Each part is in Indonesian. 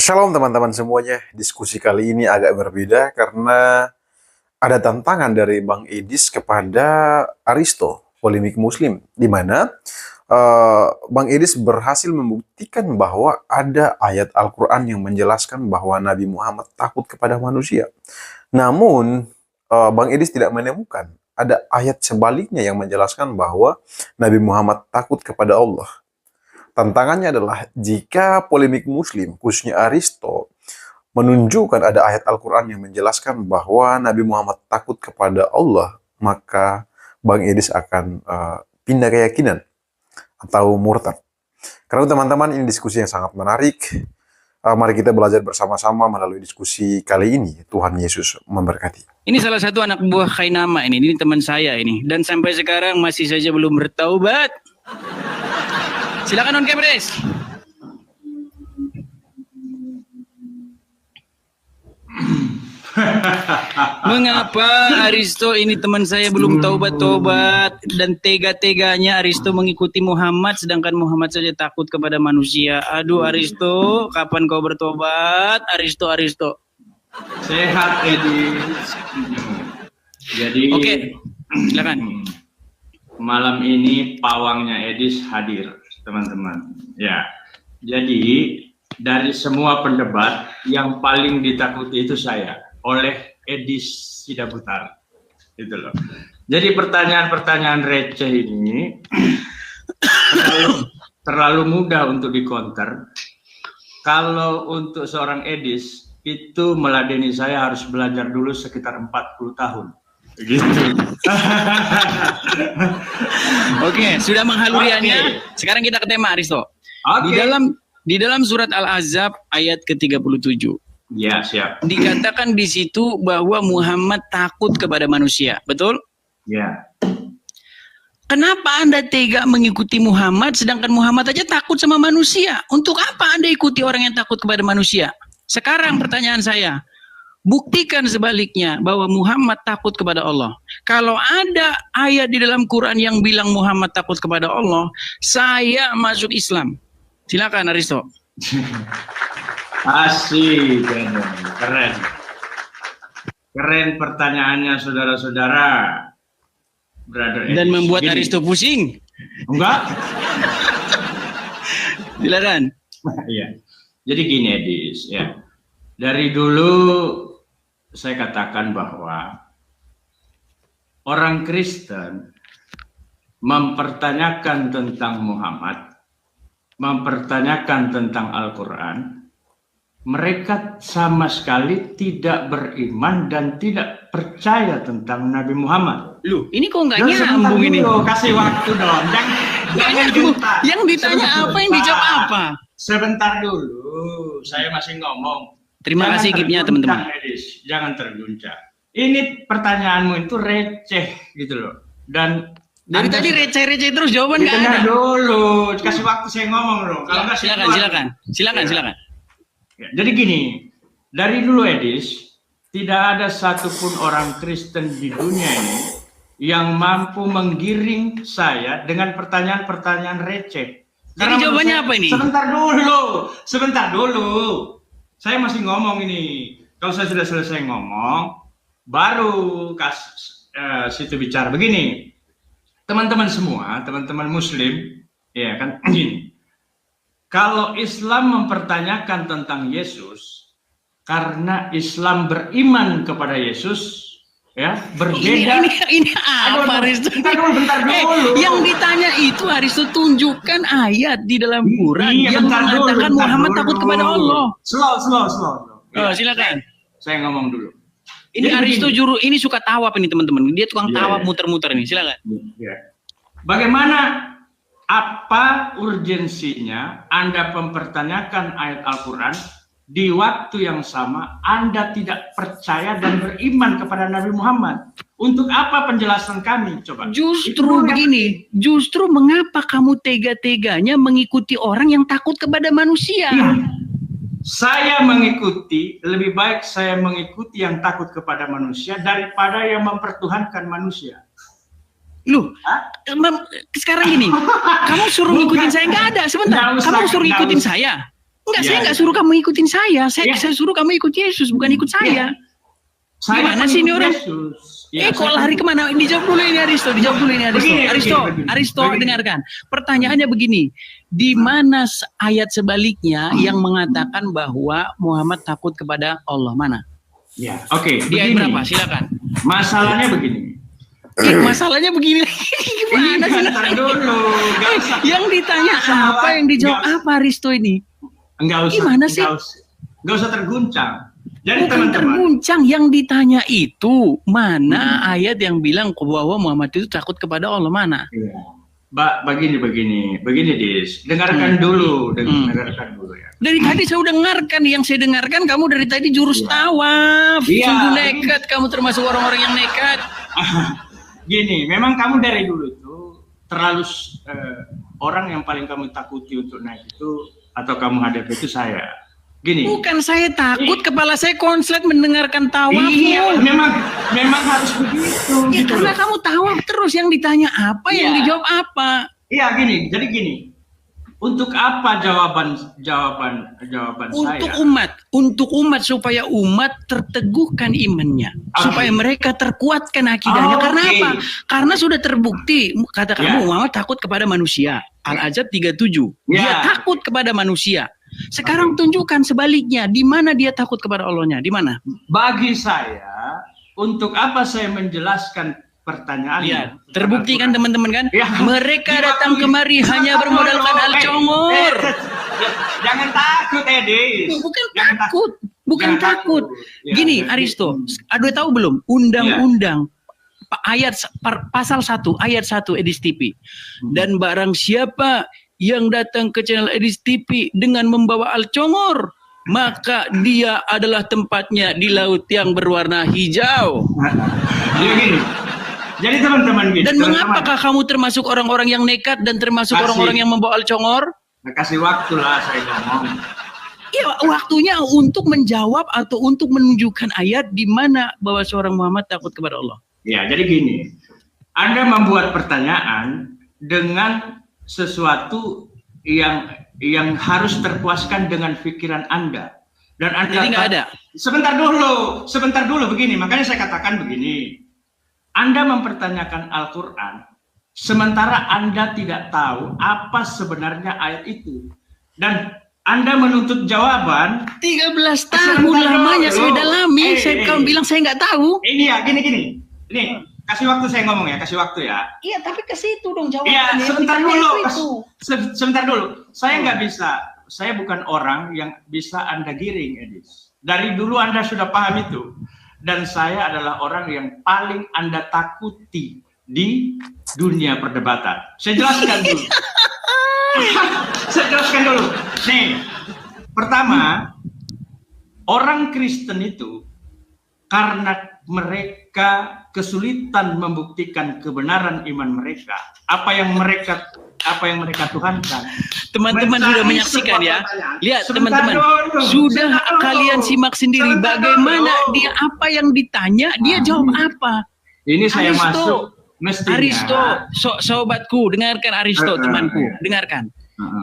Shalom teman-teman semuanya. Diskusi kali ini agak berbeda karena ada tantangan dari Bang Edis kepada Aristo, polemik Muslim, di mana Bang Edis berhasil membuktikan bahwa ada ayat Al-Quran yang menjelaskan bahwa Nabi Muhammad takut kepada manusia. Namun, Bang Edis tidak menemukan ada ayat sebaliknya yang menjelaskan bahwa Nabi Muhammad takut kepada Allah. Tantangannya adalah jika polemik Muslim, khususnya Aristo, menunjukkan ada ayat Al-Quran yang menjelaskan bahwa Nabi Muhammad takut kepada Allah, maka Bang Edis akan pindah keyakinan atau murtad. Karena teman-teman, ini diskusi yang sangat menarik. Mari kita belajar bersama-sama melalui diskusi kali ini. Tuhan Yesus memberkati. Ini salah satu anak buah Khainama ini teman saya ini. Dan sampai sekarang masih saja belum bertaubat. Silakan On Kepres. Mengapa Aristo ini teman saya belum taubat-taubat dan tega-teganya Aristo mengikuti Muhammad sedangkan Muhammad saja takut kepada manusia. Aduh Aristo, kapan kau bertobat? Aristo. Sehat Edi. Jadi Oke, silakan. Malam ini pawangnya Edis hadir, teman-teman. Ya. Jadi dari semua pendebat yang paling ditakuti itu saya oleh Edis Sidabutar. Gitu loh. Jadi pertanyaan-pertanyaan receh ini terlalu mudah untuk dikonter. Kalau untuk seorang Edis itu meladeni saya harus belajar dulu sekitar 40 tahun. Gitu. Oke, sudah menghaluriannya. Sekarang kita ke tema Aristo. Di dalam surat Al-Ahzab ayat ke-37. Ya, siap. Dikatakan di situ bahwa Muhammad takut kepada manusia, betul? Ya. Kenapa Anda tega mengikuti Muhammad sedangkan Muhammad aja takut sama manusia? Untuk apa Anda ikuti orang yang takut kepada manusia? Sekarang pertanyaan saya, buktikan sebaliknya bahwa Muhammad takut kepada Allah. Kalau ada ayat di dalam Quran yang bilang Muhammad takut kepada Allah, saya masuk Islam. Silakan Aristo. Asik, keren. Keren pertanyaannya saudara-saudara. Brother Edis. Dan membuat Gini. Aristo pusing. Enggak? Silakan. Iya. Jadi gini Edis, ya. Dari dulu saya katakan bahwa orang Kristen mempertanyakan tentang Muhammad, mempertanyakan tentang Al-Quran, mereka sama sekali tidak beriman dan tidak percaya tentang Nabi Muhammad. Loh, ini kok nggak Sebentar nyambung ini? dulu, kasih waktu dong. Jangan gentar. Yang ditanya Sebentar. apa, yang dijawab apa? Sebentar dulu, saya masih ngomong. Terima kasih gipnya teman-teman. Edis, jangan terguncang. Ini pertanyaanmu itu receh gitu loh. Dan Dari tadi receh-receh terus jawaban nggak ada. dengar dulu, kasih waktu saya ngomong loh. Kalau nggak saya keluar. Silakan. Ya, jadi gini, dari dulu Edis, tidak ada satupun orang Kristen di dunia ini yang mampu menggiring saya dengan pertanyaan-pertanyaan receh. Jadi jawabannya apa ini? Sebentar dulu. Saya masih ngomong ini. Kalau saya sudah selesai ngomong, baru situ bicara. Begini, teman-teman semua, teman-teman Muslim, ya kan, gini. Kalau Islam mempertanyakan tentang Yesus, karena Islam beriman kepada Yesus, ya berbeda. Ini apa Aristo? Bentar dulu. Yang ditanya itu Aristo tunjukkan ayat di dalam Quran yang mengatakan Muhammad takut kepada Allah. Slow. Oh, silakan. Saya ngomong dulu. Ini Jadi Aristo begini. ini suka tawaf ini teman-teman. Dia tukang Iya, tawaf iya. muter-muter ini. Silakan. Ya. Bagaimana apa urgensinya Anda mempertanyakan ayat Al-Quran di waktu yang sama Anda tidak percaya dan beriman kepada Nabi Muhammad? Untuk apa penjelasan kami? Coba. Justru begini, justru mengapa kamu tega-teganya mengikuti orang yang takut kepada manusia? Iya. Saya mengikuti, lebih baik saya mengikuti yang takut kepada manusia daripada yang mempertuhankan manusia. Loh, sekarang gini, kamu suruh ngikutin saya nggak ada, sebentar. Kamu suruh ngikutin saya. Enggak, Ya, saya nggak ya. suruh kamu ikutin saya. Saya Ya. suruh kamu ikut Yesus, bukan ikut saya. Saya Gimana sih ini pengikut orang? Yesus. Ya, Kok saya lari pengikut. kemana? Dijawab dulu ini Aristo, dijawab dulu ini Aristo. Begini, Aristo, begini. dengarkan. Pertanyaannya begini, di mana ayat sebaliknya yang mengatakan bahwa Muhammad takut kepada Allah? Mana? Ya, oke. Di ayat Begini. berapa? Silakan. Masalahnya begini. Masalahnya begini. Gimana sih? Bentar dulu. Nggak usah. Yang ditanya apa, yang dijawab apa Aristo ini? Enggak usah. Gimana sih? Enggak usah terguncang. Jadi Bukan teman-teman, terguncang, yang ditanya itu mana ayat yang bilang bahwa Muhammad itu takut kepada Allah, mana? iya. Begini, Dis. Dengarkan dulu, dengarkan dulu ya. Dari tadi saya udah dengarkan, yang saya dengarkan kamu dari tadi jurus tawaf. Iya. Sungguh nekat, kamu termasuk orang-orang yang nekat. Gini, memang kamu dari dulu tuh terlalu orang yang paling kamu takuti untuk naik itu atau kamu hadapi itu saya. Gini. Bukan saya takut, kepala saya konslet mendengarkan tawaf. Iya, memang harus begitu. Ya, gitu karena loh. kamu tawaf terus, yang ditanya apa, yang Iya. dijawab apa. Iya, jadi gini. Untuk apa jawaban Untuk umat supaya umat terteguhkan imannya, Oke. supaya mereka terkuatkan akidahnya. Karena Oke. apa? Karena sudah terbukti, kata Ya. kamu Muhammad takut kepada manusia. Al-Azab 37. Dia Ya. takut kepada manusia. Sekarang tunjukkan sebaliknya, di mana dia takut kepada Allahnya? Di mana? Bagi saya, untuk apa saya menjelaskan pertanyaannya? Lihat, terbukti kan teman-teman kan? Ya. Mereka Di datang waktu- kemari hanya bermodalkan al-congor. Jangan takut, Edis. Bukan Jangan takut, bukan Jangan takut. Ya, Gini, ya. Aristo, ada tahu belum? Undang-undang pasal 1 ayat 1 Edis TV. Dan barang siapa yang datang ke channel Edis TV dengan membawa al-congor, maka dia adalah tempatnya di laut yang berwarna hijau. Jadi gini. Jadi teman-teman gini. Dan teman-teman, mengapakah kamu termasuk orang-orang yang nekat dan termasuk Kasih. orang-orang yang membawa al-congor? kasih waktu lah saya ngomong. Ya, waktunya untuk menjawab atau untuk menunjukkan ayat di mana bahwa seorang Muhammad takut kepada Allah. Ya, jadi gini. Anda membuat pertanyaan dengan sesuatu yang harus terpuaskan dengan pikiran Anda. Dan Anda Jadi nggak ada. Sebentar dulu begini. Makanya saya katakan begini. Anda mempertanyakan Al-Quran, sementara Anda tidak tahu apa sebenarnya ayat itu. Dan Anda menuntut jawaban. 13 tahun Sebentar lamanya dulu. saya dalami, kamu bilang saya nggak tahu. Ini ya, gini. Nih, kasih waktu saya ngomong ya, kasih waktu ya. Iya, tapi ke situ dong Iya, jawabannya. sebentar Ditanya dulu. itu. Sebentar dulu. Saya nggak bisa. Saya bukan orang yang bisa Anda giring, Edis. Dari dulu Anda sudah paham itu. Dan saya adalah orang yang paling Anda takuti di dunia perdebatan. Saya jelaskan dulu. Nih, pertama, orang Kristen itu karena mereka kesulitan membuktikan kebenaran iman mereka, apa yang mereka tuhankan. Teman-teman Mencari sudah menyaksikan sebuah ya. pertanyaan. Lihat Sebentar teman-teman, dulu, sudah sebentar dulu. kalian simak sendiri Sebentar bagaimana dulu. dia apa yang ditanya, dia jawab apa. Ini saya Aristo, masuk mestinya. Aristo, sobatku, dengarkan Aristo, temanku, iya. dengarkan.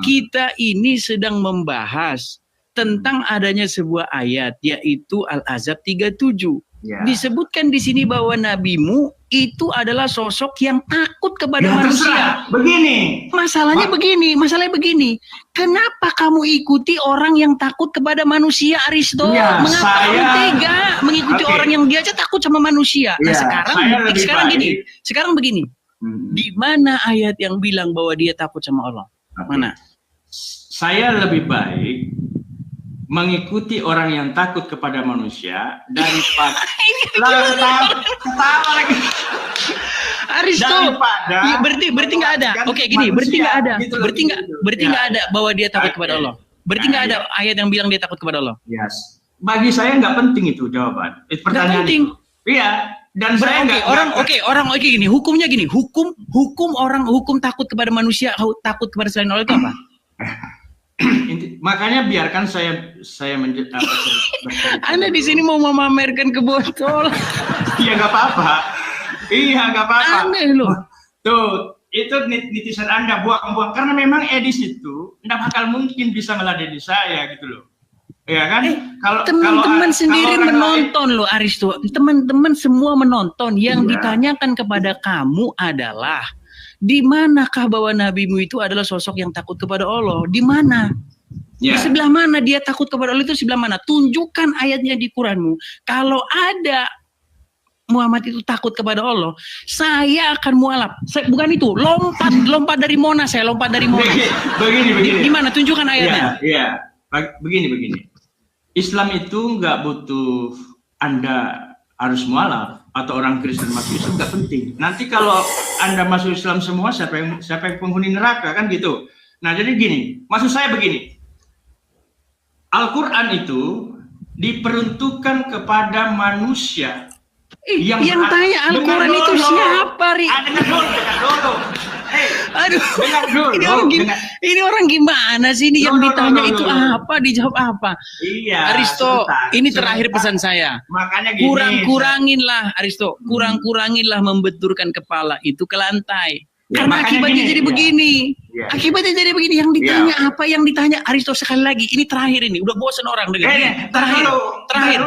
Kita ini sedang membahas tentang adanya sebuah ayat, yaitu Al-Ahzab 37. Ya. Disebutkan di sini bahwa nabimu itu adalah sosok yang takut kepada Ya, manusia. terserah. Begini. Masalahnya begini. Kenapa kamu ikuti orang yang takut kepada manusia, Aristo? Ya, Mengapa saya- kamu tega mengikuti Oke. orang yang dia aja takut sama manusia? Nah, Ya, saya lebih sekarang begini. Di mana ayat yang bilang bahwa dia takut sama Allah? Mana? Saya lebih baik mengikuti orang yang takut kepada manusia daripada ketawa lagi. Aristo, Daripada iya, berarti nggak ada. Oke, gini, berarti nggak ada. Gitu loh, Berarti nggak, gitu. berarti Ya. nggak ada bahwa dia takut Oke. kepada Allah. Berarti nggak ada ayat yang bilang dia takut kepada Allah. Yes. Bagi saya nggak penting itu jawaban. Pertanyaan penting. itu. Iya. Dan saya nggak Orang gini, hukumnya gini, hukum orang takut kepada manusia, takut kepada selain Allah itu apa? makanya biarkan saya bercerita. Anda di sini mau memamerkan ke botol. Iya nggak apa-apa. Aneh loh. Tuh, itu netizen Anda buang-buang karena memang Edis itu tidak bakal mungkin bisa meladeni saya gitu loh. Ya kan? Teman-teman sendiri kalau menonton loh Aristo. Teman-teman semua menonton. Yang ditanyakan kepada kamu adalah di manakah bahwa nabimu itu adalah sosok yang takut kepada Allah? Di mana? Di sebelah mana dia takut kepada Allah itu sebelah mana? Tunjukkan ayatnya di Quranmu. Kalau ada Muhammad itu takut kepada Allah, saya akan mualaf. Bukan itu, lompat dari Monas, saya lompat dari Monas. Begini. Di mana? Tunjukkan ayatnya. Iya. Begini. Islam itu nggak butuh Anda harus mualaf atau orang Kristen masuk Islam, nggak penting. Nanti kalau Anda masuk Islam semua, siapa yang penghuni neraka kan gitu. Nah jadi gini, maksud saya begini, Al-Quran itu diperuntukkan kepada manusia yang tanya Al-Quran itu siapa, Ri? Dengar dulu. Aduh, ini orang gimana sih ini yang ditanya itu apa, dijawab apa? Iya. Aristo, ini terakhir pesan saya. Makanya gini. Kuranginlah Aristo, kuranginlah membenturkan kepala itu ke lantai. Ya, karena akibatnya gini, jadi begini. Ya. Akibatnya jadi begini. Yang ditanya apa? Yang ditanya Aristo sekali lagi. Ini terakhir ini. Udah bosan orang dengar. Terakhir.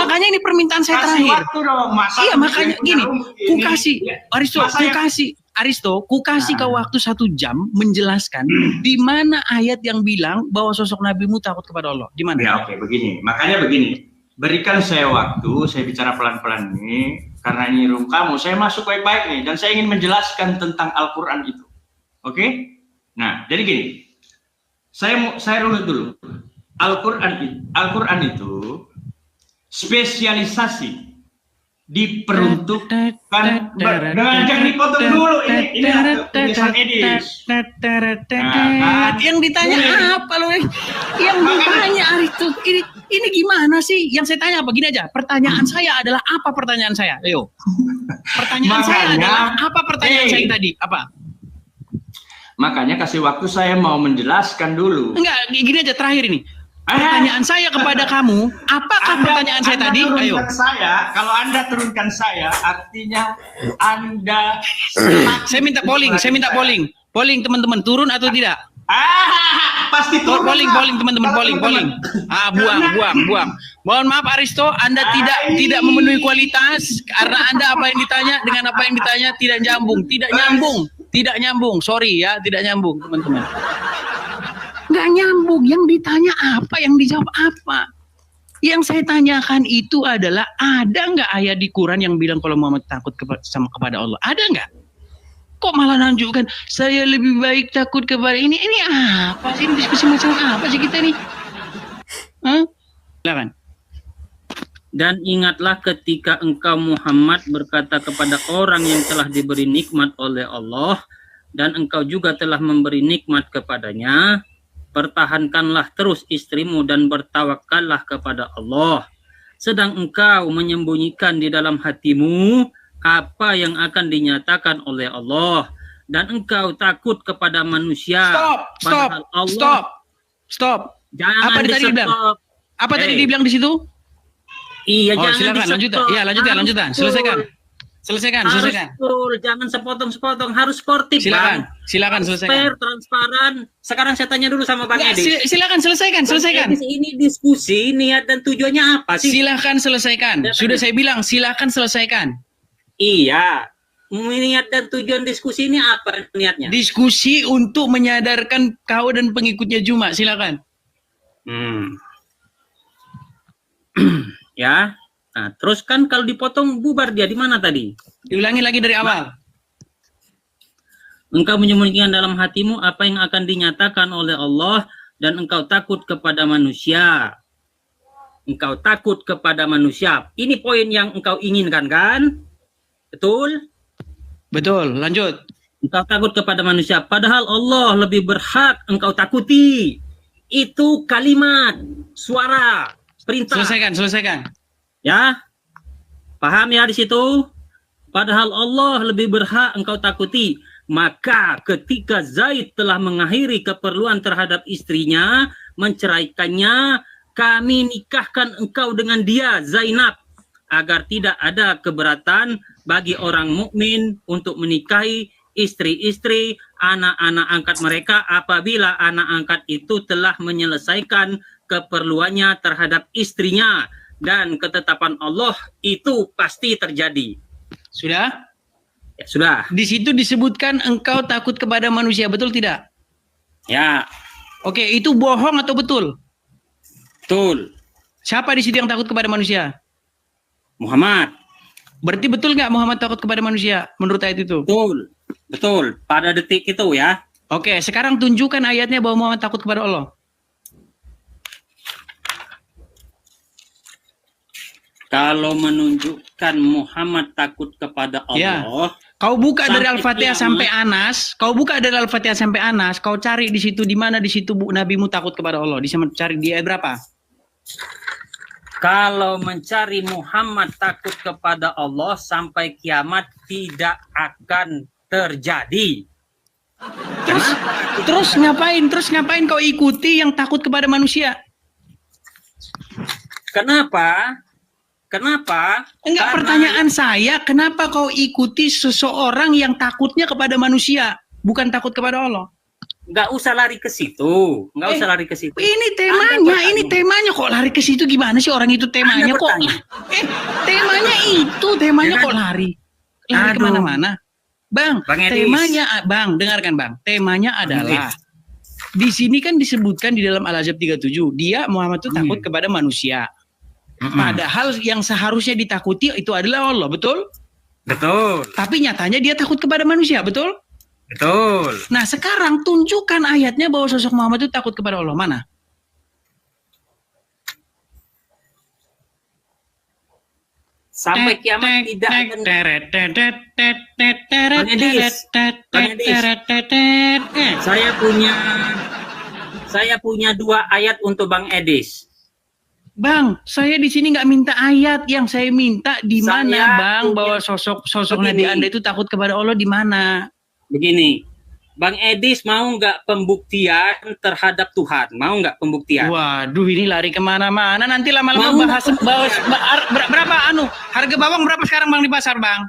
Makanya ini permintaan saya terakhir. Iya makanya gini. Aristo, ku kasih kau waktu 1 jam menjelaskan di mana ayat yang bilang bahwa sosok nabimu takut kepada Allah. Di mana? Ya oke, begini. Makanya begini. Berikan saya waktu, saya bicara pelan-pelan nih, karena ini room kamu, saya masuk baik-baik nih, dan saya ingin menjelaskan tentang Al-Quran itu. Oke? Nah, jadi gini, saya runut dulu. Al-Quran itu spesialisasi diperuntukkan jangan dipotong dulu ini tulisan Edis. Yang ditanya apa loh? Yang ditanya Aristo ini gimana sih? Yang saya tanya apa? Gini aja. Pertanyaan saya adalah apa pertanyaan saya? Ayo. Pertanyaan saya adalah apa pertanyaan saya tadi? Apa? Makanya kasih waktu saya mau menjelaskan dulu. Enggak, gini aja terakhir ini. Pertanyaan saya kepada kamu, apakah pertanyaan saya tadi? Ayo. Kalau Anda turunkan saya, artinya Anda. Saya minta polling. Polling teman-teman, turun atau tidak? Pasti turun. Polling teman-teman, polling. Buang. Mohon maaf Aristo, Anda tidak memenuhi kualitas karena Anda apa yang ditanya dengan apa yang ditanya tidak nyambung. Sorry ya, tidak nyambung teman-teman. Nggak nyambung, yang ditanya apa, yang dijawab apa. Yang saya tanyakan itu adalah ada nggak ayat di Quran yang bilang kalau Muhammad takut kepada Allah? Ada nggak? Kok malah nunjukkan saya lebih baik takut kepada ini apa sih, diskusi macam apa sih kita nih? Silakan. Dan ingatlah ketika engkau Muhammad berkata kepada orang yang telah diberi nikmat oleh Allah dan engkau juga telah memberi nikmat kepadanya, pertahankanlah terus istrimu dan bertawakallah kepada Allah. Sedang engkau menyembunyikan di dalam hatimu apa yang akan dinyatakan oleh Allah. Dan engkau takut kepada manusia. Stop. Jangan apa tadi dibilang? Apa tadi dibilang di situ? Iya, silakan lanjutkan. Selesaikan. Jangan sepotong-sepotong, harus sportif. Silakan selesaikan. Fair, transparan. Sekarang saya tanya dulu sama Bang Edi. Silakan selesaikan. Ini diskusi, niat dan tujuannya apa sih? Silakan selesaikan. Sudah saya bilang, silakan selesaikan. Iya. Niat dan tujuan diskusi ini apa niatnya? Diskusi untuk menyadarkan kau dan pengikutnya Juma. Silakan. Ya. Nah, terus kan kalau dipotong bubar dia di mana tadi? Diulangi lagi dari awal. Engkau menyembunyikan dalam hatimu apa yang akan dinyatakan oleh Allah dan engkau takut kepada manusia. Engkau takut kepada manusia. Ini poin yang engkau inginkan kan? Betul? Betul, lanjut. Engkau takut kepada manusia. Padahal Allah lebih berhak engkau takuti. Itu kalimat, suara, perintah. Selesaikan. Ya, paham ya di situ? Padahal Allah lebih berhak engkau takuti. Maka ketika Zaid telah mengakhiri keperluan terhadap istrinya, menceraikannya, kami nikahkan engkau dengan dia, Zainab, agar tidak ada keberatan bagi orang mukmin untuk menikahi istri-istri, anak-anak angkat mereka apabila anak angkat itu telah menyelesaikan keperluannya terhadap istrinya, dan ketetapan Allah itu pasti terjadi. Sudah? Ya, sudah. Di situ disebutkan engkau takut kepada manusia, betul tidak? Ya, Oke, itu bohong atau betul? betul. Siapa di situ yang takut kepada manusia? Muhammad. Berarti betul nggak Muhammad takut kepada manusia menurut ayat itu? Betul. Betul. Pada detik itu ya. Oke, sekarang tunjukkan ayatnya bahwa Muhammad takut kepada Allah. Kalau menunjukkan Muhammad takut kepada Ya. Allah, Kau buka dari Sampai Al-Fatihah kiamat. sampai Anas, kau buka dari Al-Fatihah sampai Anas, kau cari di situ di mana di situ nabimu takut kepada Allah. Cari di ayat berapa? kalau mencari Muhammad takut kepada Allah sampai kiamat tidak akan terjadi. Terus ngapain? Terus ngapain kau ikuti yang takut kepada manusia? Kenapa? Kenapa? Enggak, Karena pertanyaan saya, kenapa kau ikuti seseorang yang takutnya kepada manusia, bukan takut kepada Allah? nggak usah lari ke situ. Nggak usah lari ke situ. Ini Anda temanya kok lari ke situ gimana sih orang itu temanya Anda kok? bertanya. Temanya Jangan. kok lari? Lari Aduh. kemana-mana? Bang, Bang Edis. temanya, Bang, dengarkan Bang. Temanya adalah, di sini kan disebutkan di dalam Al-Ahzab 37, dia Muhammad itu takut kepada manusia. Padahal yang seharusnya ditakuti itu adalah Allah, betul? Betul. Tapi nyatanya dia takut kepada manusia, betul? Betul. Nah sekarang tunjukkan ayatnya bahwa sosok Muhammad itu takut kepada Allah. Mana? Sampai kiamat tidak akan. Saya punya 2 ayat untuk Bang Edis. Bang, saya di sini nggak minta ayat. Yang saya minta di mana, Saya Bang, punya- bahwa sosok Nabi Begini. Anda itu takut kepada Allah di mana? Begini, Bang Edis mau nggak pembuktian terhadap Tuhan? Mau nggak pembuktian? Waduh, ini lari kemana-mana. Nanti lama-lama Mau bahas, nggak berapa harga bawang berapa sekarang Bang di pasar, Bang?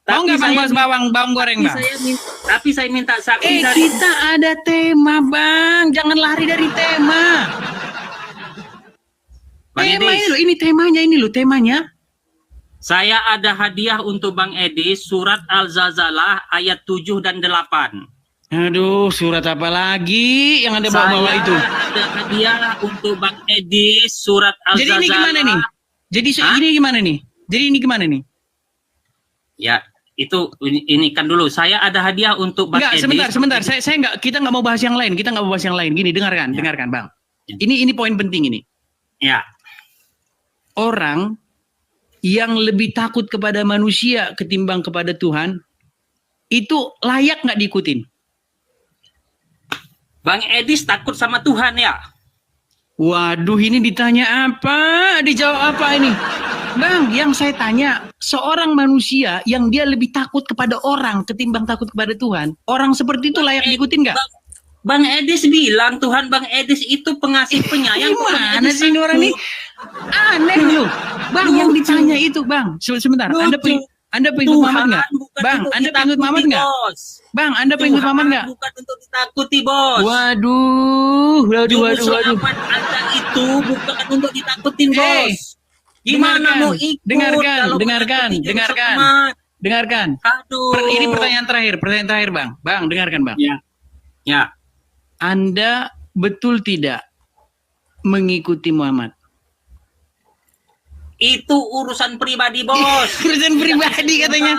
Mau Tapi nggak Bang saya bahas bawang goreng, Bang? Tapi saya minta saksi dari Kita ada tema, Bang. Jangan lari dari tema. Bang Tema Edis. ini loh, ini temanya ini loh, temanya. Saya ada hadiah untuk Bang Edis, surat Al-Zazalah ayat 7 dan 8. Aduh, surat apa lagi yang ada bawa-bawa itu? Ada hadiah untuk Bang Edis, surat Jadi Al-Zazalah. ini gimana nih? Jadi Hah? ini gimana nih? Jadi ini gimana nih? Ya, itu ini kan dulu. Saya ada hadiah untuk Bang Enggak, Edis. sebentar. Saya enggak, kita nggak mau bahas yang lain. Kita nggak mau bahas yang lain. Gini, dengarkan, Bang. Ya. Ini poin penting ini. Ya, Orang yang lebih takut kepada manusia ketimbang kepada Tuhan, itu layak nggak diikutin? Bang Edis takut sama Tuhan ya? Waduh, ini ditanya apa? Dijawab apa ini? Bang, yang saya tanya, seorang manusia yang dia lebih takut kepada orang ketimbang takut kepada Tuhan, orang seperti itu layak diikutin nggak? Bang Edis bilang Tuhan Bang Edis itu pengasih penyayang. Kok Bang Gimana Edis sih ini orang ini? takut? Aneh loh. Bang, yang ditanya itu, Bang. Sebentar, Anda pengikut Muhammad nggak? bukan Bang, untuk Anda pengikut ditakuti, Muhammad nggak? Bos. Bang, Anda pengikut Tuhan Muhammad nggak? bukan untuk ditakuti, Bos. Waduh. Juru selamat Anda itu bukan untuk ditakutin, Eh, Bos. Gimana dengarkan, mau ikut? dengarkan, kalau dengarkan, menakuti juru dengarkan. selamat? Dengarkan. Aduh. Ini pertanyaan terakhir, Bang. Bang, dengarkan, Bang. Ya. Anda betul tidak mengikuti Muhammad? Itu urusan pribadi, Bos. Urusan pribadi katanya.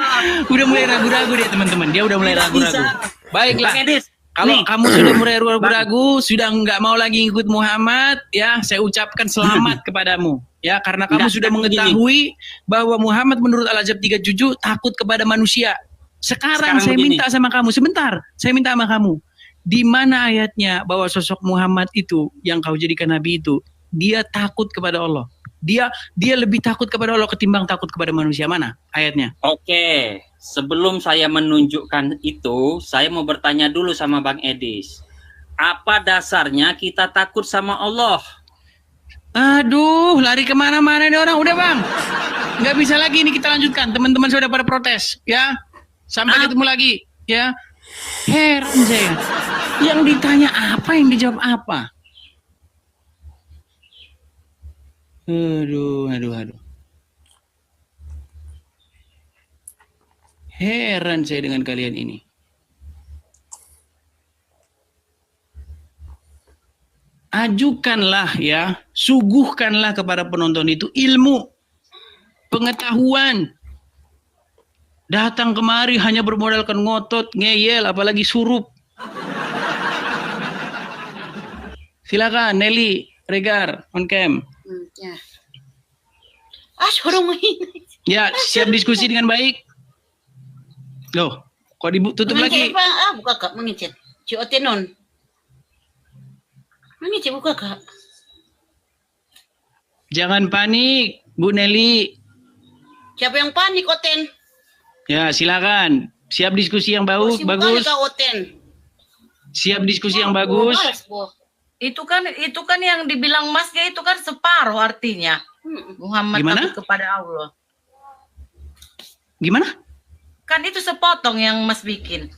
Udah mulai ragu-ragu dia, teman-teman. Dia udah mulai Tidak ragu-ragu. bisa. Baiklah. Bang Edis, Kalau nih, kamu sudah mulai ragu-ragu, sudah nggak mau lagi ikut Muhammad, ya saya ucapkan selamat kepadamu. Ya, karena kamu Enggak, sudah begini. mengetahui bahwa Muhammad menurut Al-Ahzab 37 takut kepada manusia. Sekarang saya begini. minta sama kamu, sebentar, saya minta sama kamu. Di mana ayatnya bahwa sosok Muhammad itu yang kau jadikan nabi itu, dia takut kepada Allah. Dia lebih takut kepada Allah ketimbang takut kepada manusia. Mana ayatnya? Oke, sebelum saya menunjukkan itu, saya mau bertanya dulu sama Bang Edis. Apa dasarnya kita takut sama Allah? Aduh, lari kemana-mana nih orang. Udah, Bang. Nggak bisa lagi ini kita lanjutkan. Teman-teman sudah pada protes, ya. Sampai ketemu lagi. Ya, heran saya. Yang ditanya apa, yang dijawab apa? Aduh. Heran saya dengan kalian ini. Ajukanlah ya, suguhkanlah kepada penonton itu ilmu, pengetahuan. Datang kemari hanya bermodalkan ngotot, ngeyel, apalagi surup. Silakan Nelly, Regar, on cam. Ya. Suruh main. Ya, siap diskusi dengan baik. Loh, kok ditutup lagi? Buka kak, mengicet. Si Otenon. Mengicet buka kak. Jangan panik, Bu Nelly. Siapa yang panik, Oten? Ya, silakan. Siap diskusi yang bagus. Kak, Oten. Siap diskusi yang bagus. Itu kan yang dibilang Masnya itu kan separuh artinya. Muhammad Gimana? takut kepada Allah. Gimana? Kan itu sepotong yang Mas bikin.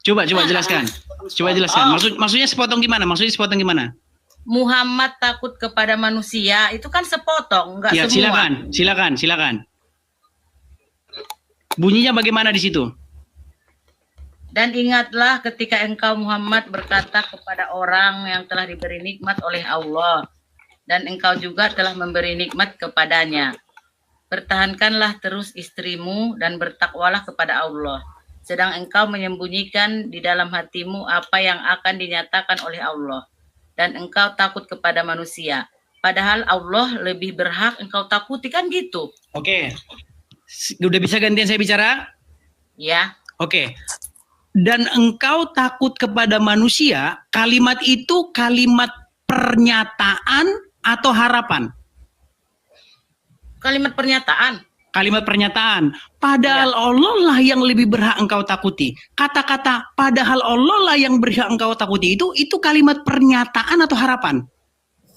Coba jelaskan. Coba jelaskan. Maksudnya sepotong gimana? Muhammad takut kepada manusia itu kan sepotong, enggak Ya, semua. silakan. Bunyinya bagaimana di situ? Dan ingatlah ketika engkau Muhammad berkata kepada orang yang telah diberi nikmat oleh Allah, dan engkau juga telah memberi nikmat kepadanya. Pertahankanlah terus istrimu dan bertakwalah kepada Allah. Sedang engkau menyembunyikan di dalam hatimu apa yang akan dinyatakan oleh Allah. Dan engkau takut kepada manusia. Padahal Allah lebih berhak engkau takuti, kan gitu. Oke. Udah bisa gantian saya bicara? Ya. Oke. Dan engkau takut kepada manusia, kalimat itu kalimat pernyataan atau harapan? Kalimat pernyataan. Kalimat pernyataan. Padahal Allah lah yang lebih berhak engkau takuti. Kata-kata padahal Allah lah yang berhak engkau takuti itu kalimat pernyataan atau harapan?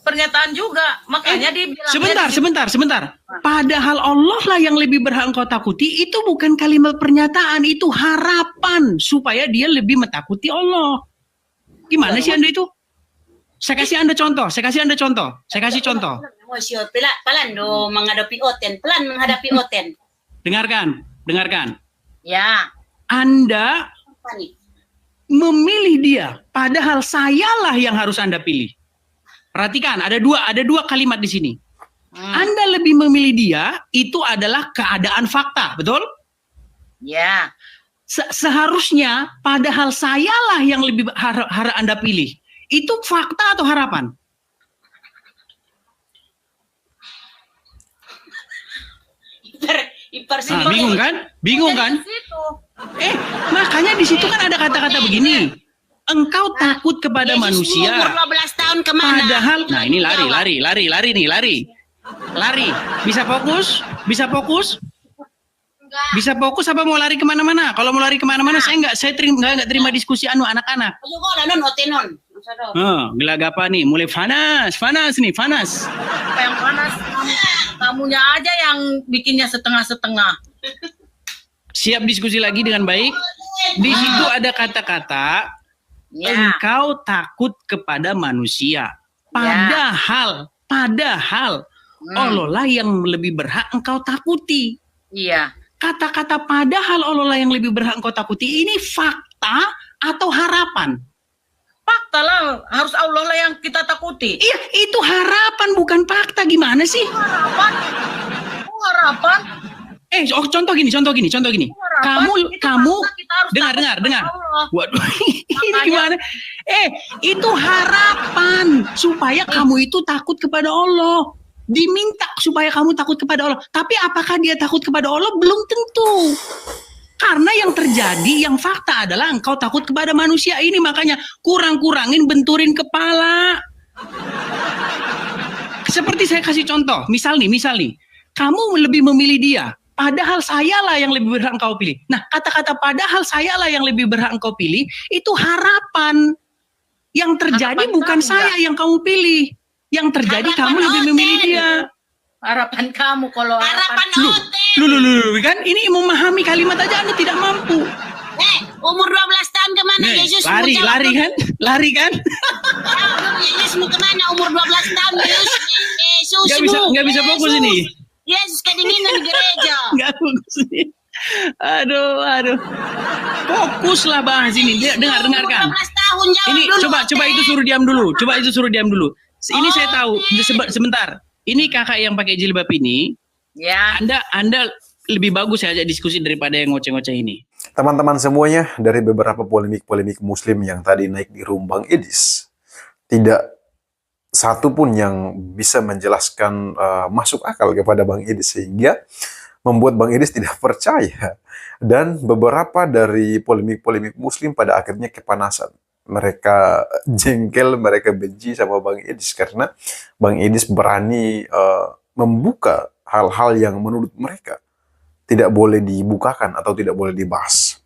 Pernyataan juga. Makanya dibilang Sebentar. Padahal Allah lah yang lebih berhak engkau takuti, itu bukan kalimat pernyataan, itu harapan supaya dia lebih mentakuti Allah. Gimana sih Anda itu? Saya kasih Anda contoh. Pelan do menghadapi Oten. Pelan menghadapi Oten. Dengarkan. ya. Anda Panik. memilih dia, padahal sayalah yang harus Anda pilih. Perhatikan, ada dua kalimat di sini. Anda lebih memilih dia, itu adalah keadaan fakta, betul? Ya. Seharusnya, padahal sayalah yang lebih harus Anda pilih. Itu fakta atau harapan? Bingung kan? Makanya di situ kan ada kata-kata begini. Engkau takut kepada manusia. Umur 12 tahun kemana? Padahal, nah ini lari. Bisa fokus? Bisa fokus apa mau lari kemana-mana? Kalau mau lari kemana-mana, saya nggak terima diskusi anak-anak. Gelagapa nih, mulai panas nih. Apa yang panas? Kamunya aja yang bikinnya setengah-setengah. Siap diskusi lagi dengan baik. Di situ ada kata-kata engkau takut kepada manusia. Padahal Allah lah yang lebih berhak engkau takuti. Iya. Kata-kata padahal Allah lah yang lebih berhak engkau takuti ini fakta atau harapan? Fakta lah, harus Allah lah yang kita takuti. Iya, itu harapan bukan fakta. Gimana sih? Harapan. Contoh gini. Kamu dengar. Waduh, ini gimana? Itu harapan supaya kamu itu takut kepada Allah. Diminta supaya kamu takut kepada Allah. Tapi apakah dia takut kepada Allah? Belum tentu. Karena yang terjadi, yang fakta adalah engkau takut kepada manusia ini. Makanya kurang-kurangin benturin kepala. Seperti saya kasih contoh. Misal nih. Kamu lebih memilih dia. Padahal sayalah yang lebih berhak engkau pilih. Nah, kata-kata padahal sayalah yang lebih berhak engkau pilih, itu harapan. Yang terjadi harapan bukan saya yang kamu pilih. Yang terjadi harapan kamu lebih memilih dia. Harapan kamu kalau harapan Lu kan ini memahami kalimat aja Anda tidak mampu. Umur 12 tahun kemana Nih, Yesus? lari kan? Lari kan? Yesus mau kemana umur 12 tahun Yesus? Yesus Nggak bisa fokus ini. Yesus kedinginan di gereja. Nggak fokus ini. Aduh. Fokuslah bahas ini. Dengarkan. 12 tahun jawab Ini dulu. coba itu suruh diam dulu. Ini saya tahu. Sebentar. Ini kakak yang pakai jilbab ini. Ya. Anda lebih bagus saya ajak diskusi daripada yang ngoceh-ngoceh ini. Teman-teman semuanya, dari beberapa polemik-polemik Muslim yang tadi naik di Rumbang Idis, tidak satu pun yang bisa menjelaskan masuk akal kepada Bang Idis, sehingga membuat Bang Idis tidak percaya. Dan beberapa dari polemik-polemik Muslim pada akhirnya kepanasan. Mereka jengkel, mereka benci sama Bang Idis karena Bang Idis berani membuka hal-hal yang menurut mereka tidak boleh dibukakan atau tidak boleh dibahas.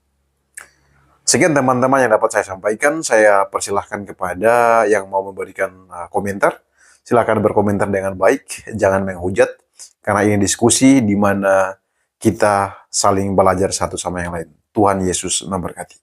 Sekian teman-teman yang dapat saya sampaikan. Saya persilahkan kepada yang mau memberikan komentar. Silakan berkomentar dengan baik, jangan menghujat. Karena ini diskusi di mana kita saling belajar satu sama yang lain. Tuhan Yesus memberkati.